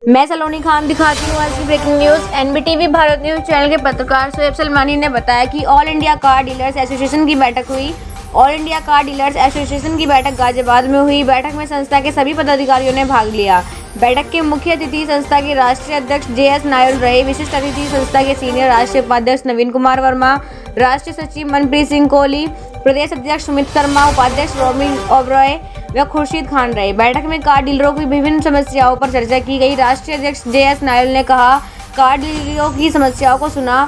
मैं सलोनी खान दिखाती हूँ आज की breaking news. NBTV Bharat news channel के पत्रकार शोएब सलमानी ने बताया कि all India car dealers association की बैठक हुई। All India car dealers association की बैठक गाजियाबाद में हुई। बैठक में संस्था के सभी पदाधिकारियों ने भाग लिया। बैठक के मुख्य अतिथि संस्था के राष्ट्रीय अध्यक्ष JS नायल रहे। विशिष्ट अतिथि संस्था के सीनियर राष्ट्रीय उपाध्यक्ष नवीन कुमार वर्मा, राष्ट्रीय सचिव मनप्रीत सिंह कोहली, प्रदेश अध्यक्ष सुमित शर्मा, उपाध्यक्ष रोमिन ओबरॉय व खुर्शीद खान रहे। बैठक में कार डीलरों की विभिन्न समस्याओं पर चर्चा की गई। राष्ट्रीय अध्यक्ष JS नायल ने कहा, कार डीलरों की समस्याओं को सुना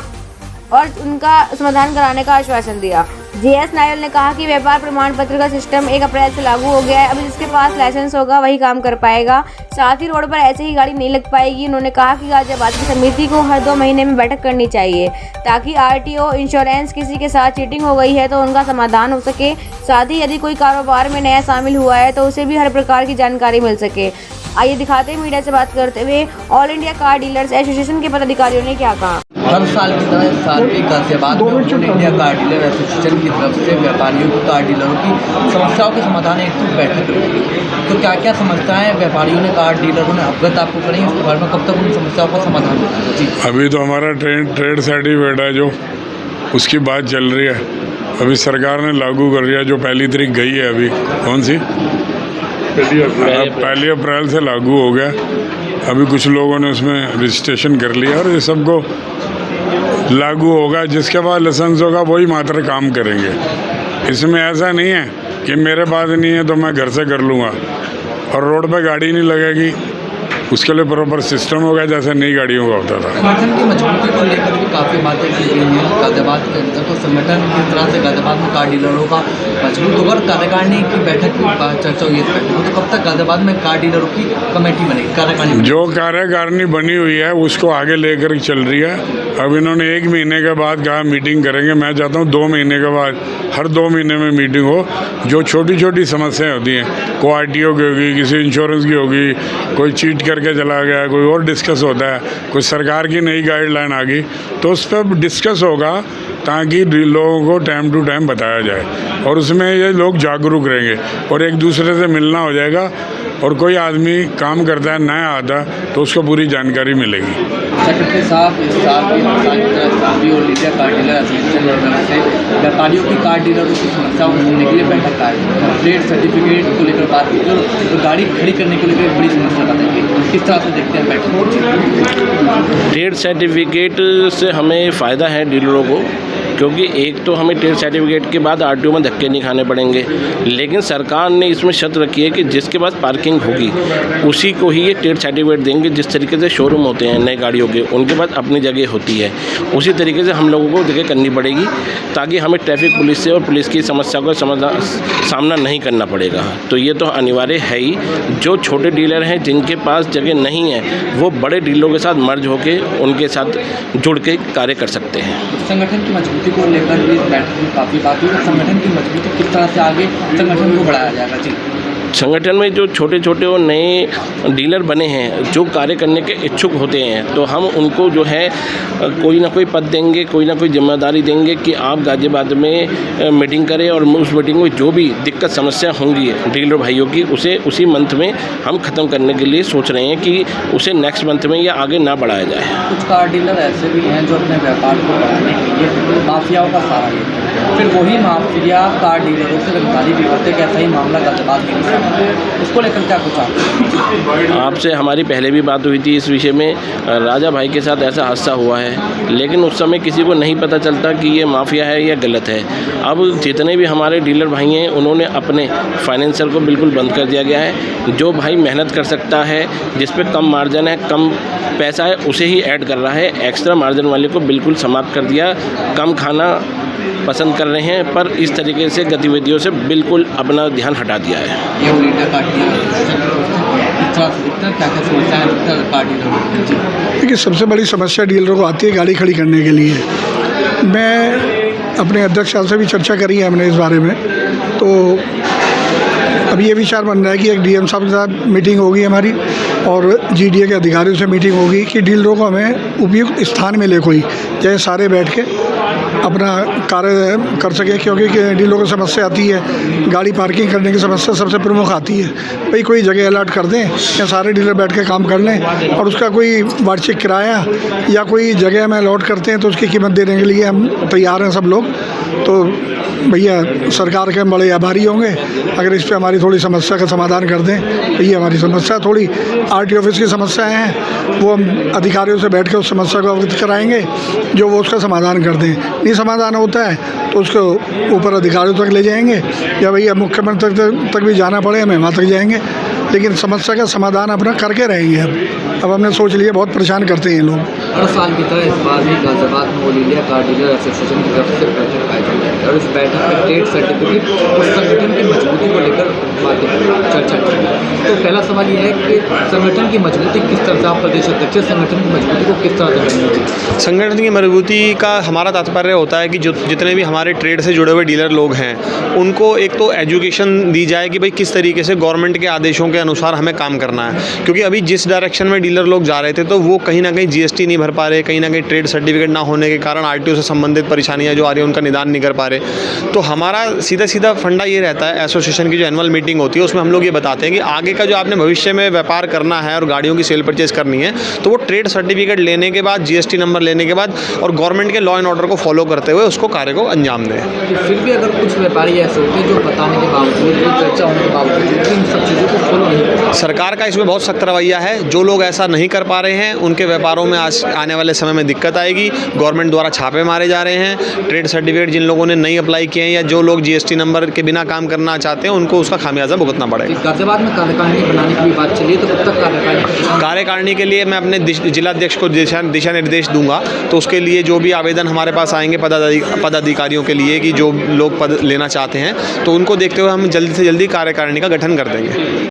और उनका समाधान कराने का आश्वासन दिया। JS नायल ने कहा कि व्यापार प्रमाण पत्र का सिस्टम 1 अप्रैल से लागू हो गया है। अब जिसके पास लाइसेंस होगा वही काम कर पाएगा, साथ ही रोड पर ऐसे ही गाड़ी नहीं लग पाएगी। उन्होंने कहा कि गाजियाबाद की समिति को हर 2 महीने में बैठक करनी चाहिए ताकि RTO, इंश्योरेंस किसी के साथ चीटिंग हो गई है तो उनका समाधान हो सके। साथ ही यदि कोई कारोबार में नया शामिल हुआ है तो उसे भी हर प्रकार की जानकारी मिल सके। आइए दिखाते हैं मीडिया से बात करते हुए all India car dealers association के पदाधिकारियों ने क्या कहा। हर साल की तरह इस साल भी गाजियाबाद में all India car dealer association की तरफ से व्यापारियों की, कार डीलरों की समस्याओं के समाधान हेतु बैठक रखी। तो क्या क्या समस्याएं व्यापारियों ने, कार डीलरों ने अवगत आपको करें, इसके बारे में कब तक उन समस्याओं का समाधान होगा? जी, अभी तो हमारा ट्रेड सर्टिफिकेट है जो उसकी बात चल रही है। अभी सरकार ने लागू कर दिया, जो पहली तारीख गई है। अभी कौन सी? पहली अप्रैल से लागू हो गया। अभी कुछ लोगों ने उसमें रजिस्ट्रेशन कर लिया और ये सबको लागू होगा। जिसके पास लाइसेंस होगा वही मात्र काम करेंगे। इसमें ऐसा नहीं है कि मेरे पास नहीं है तो मैं घर से कर लूँगा और रोड पे गाड़ी नहीं लगेगी। उसके लिए प्रॉपर सिस्टम होगा जैसे नई गाड़ियों का होता था। संगठन की मजबूती को लेकर भी काफ़ी बातें की गई हैं गाजियाबाद के अंदर। तो संगठन किस तरह से गाजियाबाद में कार डीलरों का मजबूत होगा? कार्यकारिणी की बैठक की चर्चा हुई है। तो कब तक गाजियाबाद में कार डीलरों की कमेटी बनेगी, कार्यकारिणी? जो कार्यकारिणी बनी हुई है उसको आगे लेकर चल रही है। अब इन्होंने 1 महीने के बाद कहा मीटिंग करेंगे। मैं चाहता हूँ 2 महीने के बाद, हर 2 महीने में मीटिंग हो। जो छोटी छोटी समस्याएं होती हैं, कोई RTO की होगी, किसी इंश्योरेंस की होगी, कोई चीट करके चला गया, कोई और डिस्कस होता है, कोई सरकार की नई गाइडलाइन आ गई तो उस पर डिस्कस होगा ताकि लोगों को टाइम टू टाइम बताया जाए और उसमें ये लोग जागरूक रहेंगे और एक दूसरे से मिलना हो जाएगा। और कोई आदमी काम करता है नया आता तो उसको पूरी जानकारी मिलेगी। सेक्रेटरी साहब, इस साल भी हर साल की तरह भी all India car dealer association से व्यापारियों की, कार डीलरों की समस्याओं को सुनने के लिए बैठक आई। ट्रेड सर्टिफिकेट को लेकर बात की और गाड़ी खड़ी करने के लिए बड़ी समस्या बताएंगे। किस तरह से देखते हैं बैठक? ट्रेड सर्टिफिकेट से हमें फ़ायदा है डीलरों को, क्योंकि एक तो हमें ट्रेड सर्टिफिकेट के बाद RTO में धक्के नहीं खाने पड़ेंगे। लेकिन सरकार ने इसमें शर्त रखी है कि जिसके पास पार्किंग होगी उसी को ही ये ट्रेड सर्टिफिकेट देंगे। जिस तरीके से शोरूम होते हैं नई गाड़ियों के, उनके पास अपनी जगह होती है, उसी तरीके से हम लोगों को जगह करनी पड़ेगी ताकि हमें ट्रैफिक पुलिस से और पुलिस की समस्या को सामना नहीं करना पड़ेगा। तो ये तो अनिवार्य है ही। जो छोटे डीलर हैं जिनके पास जगह नहीं है वो बड़े डीलरों के साथ मर्ज होकर उनके साथ जुड़ के कार्य कर सकते हैं। संगठन की मजबूती को लेकर भी इस बैठक में काफ़ी बात हुई। संगठन की मजबूती किस तरह से आगे संगठन को बढ़ाया जाएगा? जी, संगठन में जो छोटे छोटे और नए डीलर बने हैं जो कार्य करने के इच्छुक होते हैं तो हम उनको जो है कोई ना कोई पद देंगे, कोई ना कोई जिम्मेदारी देंगे कि आप गाजियाबाद में मीटिंग करें और उस मीटिंग में जो भी दिक्कत समस्या होंगी डीलर भाइयों की उसे उसी मंथ में हम ख़त्म करने के लिए सोच रहे हैं कि उसे नेक्स्ट मंथ में या आगे ना बढ़ाया जाए। कुछ कार डीलर ऐसे भी हैं जो अपने व्यापार को बढ़ाने के लिए माफियाओं का सहारा लेते हैं, फिर वही माफिया कार डीलरों से रंगदारी भी करते हैं। ऐसा ही मामला गाजियाबाद में उसको लेकर क्या कुछ आपसे हमारी पहले भी बात हुई थी इस विषय में। राजा भाई के साथ ऐसा हादसा हुआ है, लेकिन उस समय किसी को नहीं पता चलता कि ये माफिया है या गलत है। अब जितने भी हमारे डीलर भाई हैं उन्होंने अपने फाइनेंसर को बिल्कुल बंद कर दिया गया है। जो भाई मेहनत कर सकता है, जिस पे कम मार्जिन है, कम पैसा है, उसे ही ऐड कर रहा है। एक्स्ट्रा मार्जिन वाले को बिल्कुल समाप्त कर दिया। कम खाना पसंद कर रहे हैं पर इस तरीके से गतिविधियों से बिल्कुल अपना ध्यान हटा दिया है। देखिए, सबसे बड़ी समस्या डीलरों को आती है गाड़ी खड़ी करने के लिए। मैं अपने अध्यक्ष साहब से भी चर्चा करी है हमने इस बारे में। तो अब ये विचार बन रहा है कि एक DM साहब के साथ मीटिंग होगी हमारी और GDA के अधिकारियों से मीटिंग होगी कि डीलरों को हमें उपयुक्त स्थान मिले कोई, जैसे सारे बैठ के अपना कार्य कर सके, क्योंकि डीलरों की समस्या आती है, गाड़ी पार्किंग करने की समस्या सबसे प्रमुख आती है। भाई कोई जगह अलॉट कर दें या सारे डीलर बैठ के काम कर लें, और उसका कोई वार्षिक किराया या कोई जगह में अलॉट करते हैं तो उसकी कीमत देने के लिए हम तैयार हैं सब लोग। तो भैया सरकार के हम बड़े आभारी होंगे अगर इस पे हमारी थोड़ी समस्या का समाधान कर दें। भैया हमारी समस्या थोड़ी आरटीओ ऑफिस की समस्याएं हैं, वो हम अधिकारियों से बैठ कर उस समस्या को अवगत कराएंगे, जो वो उसका समाधान कर दें। नहीं समाधान होता है तो उसको ऊपर अधिकारियों तक ले जाएंगे, या भैया मुख्यमंत्री तक भी जाना पड़े हमें वहाँ तक जाएंगे, लेकिन समस्या का समाधान अपना करके रहेंगे। अब हमने सोच लिया, बहुत परेशान करते हैं ये लोग। हर साल की तरह इस बार भी गाजियाबाद में all India car dealer association की तरफ से बैठक आयोजित की गई और इस बैठक में ट्रेड सर्टिफिकेट और संगठन की मजबूती को लेकर चर्चा की गई। तो पहला सवाल ये है कि संगठन की मजबूती किस तरह से, आप प्रदेश अध्यक्ष संगठन की मजबूती को किस तरह से करनी चाहिए? संगठन की मजबूती का हमारा तात्पर्य होता है कि जो जितने भी हमारे ट्रेड से जुड़े हुए डीलर लोग हैं उनको एक तो एजुकेशन दी जाए कि भाई किस तरीके से गवर्नमेंट के आदेशों के अनुसार हमें काम करना है। क्योंकि अभी जिस डायरेक्शन में डीलर लोग जा रहे थे तो वो कहीं ना कहीं जीएसटी नहीं भर पा रहे, कहीं ना कहीं ट्रेड सर्टिफिकेट ना होने के कारण आरटीओ से संबंधित परेशानियां जो आ रही हैं उनका निदान नहीं कर पा रहे। तो हमारा सीधा फंडा ये रहता है, एसोसिएशन की जो एनुअल मीटिंग होती है उसमें हम लोग ये बताते हैं कि आगे का जो आपने भविष्य में व्यापार करना है और गाड़ियों की सेल परचेज करनी है तो वो ट्रेड सर्टिफिकेट लेने के बाद, जीएसटी नंबर लेने के बाद और गवर्नमेंट के लॉ एंड ऑर्डर को फॉलो करते हुए उसको कार्य को अंजाम दें। फिर भी अगर कुछ व्यापारी ऐसे होते हैं जो बताने के बावजूद, चर्चा होने के बावजूद इन सब चीज़ों को फॉलो नहीं करते, सरकार का इसमें बहुत सख्त रवैया है। जो लोग ऐसा नहीं कर पा रहे हैं उनके व्यापारों में आज आने वाले समय में दिक्कत आएगी। गवर्नमेंट द्वारा छापे मारे जा रहे हैं। ट्रेड सर्टिफिकेट जिन लोगों ने नहीं अप्लाई किए हैं या जो लोग जीएसटी नंबर के बिना काम करना चाहते हैं उनको उसका खामियाजा भुगतना पड़ेगा। गाजियाबाद में कार्यकारिणी बनाने की भी बात चली है, तो कब तक कार्यकारिणी के लिए मैं अपने जिलाध्यक्ष को दिशा निर्देश दूंगा। तो उसके लिए जो भी आवेदन हमारे पास आएंगे पदाधिकारियों के लिए कि जो लोग पद लेना चाहते हैं तो उनको देखते हुए हम जल्दी से जल्दी कार्यकारिणी का गठन कर देंगे।